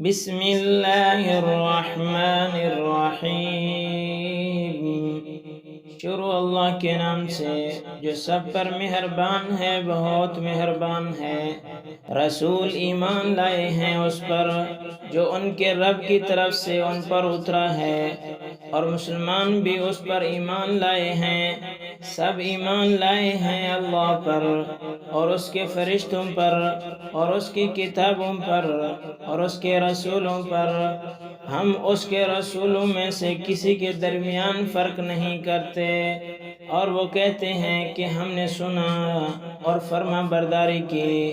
بسم اللہ الرحمن الرحیم۔ شروع اللہ کے نام سے جو سب پر مہربان ہے، بہت مہربان ہے۔ رسول ایمان لائے ہیں اس پر جو ان کے رب کی طرف سے ان پر اترا ہے، اور مسلمان بھی اس پر ایمان لائے ہیں۔ سب ایمان لائے ہیں اللہ پر اور اس کے فرشتوں پر اور اس کی کتابوں پر اور اس کے رسولوں پر۔ ہم اس کے رسولوں میں سے کسی کے درمیان فرق نہیں کرتے، اور وہ کہتے ہیں کہ ہم نے سنا اور فرما برداری کی۔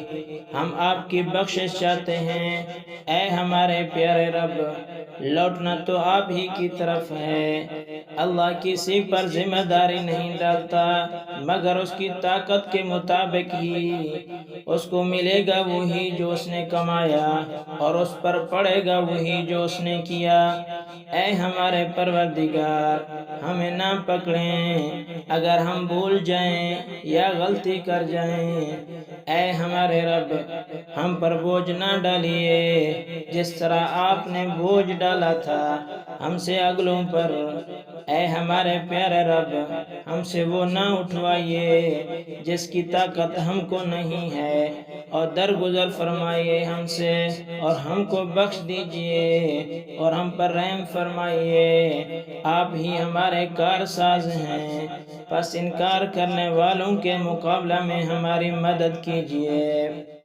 ہم آپ کی بخشش چاہتے ہیں، اے ہمارے پیارے رب، لوٹنا تو آپ ہی کی طرف ہے۔ اللہ کسی پر ذمہ داری نہیں ڈالتا مگر اس کی طاقت کے مطابق ہی۔ اس کو ملے گا وہی جو اس نے کمایا، اور اس پر پڑے گا وہی جو اس نے کیا۔ اے ہمارے پروردگار، ہمیں نہ پکڑیں اگر ہم بھول جائیں یا غلطی کر جائیں۔ اے ہمارے رب، ہم پر بوجھ نہ ڈالیے جس طرح آپ نے بوجھ ڈالا تھا ہم سے اگلوں پر۔ اے ہمارے پیارے رب، ہم سے وہ نہ اٹھوائیے جس کی طاقت ہم کو نہیں ہے، اور درگزر فرمائیے ہم سے اور ہم کو بخش دیجئے اور ہم پر رحم فرمائیے۔ آپ ہی ہمارے کارساز ہیں، پس انکار کرنے والوں کے مقابلہ میں ہماری مدد کیجئے۔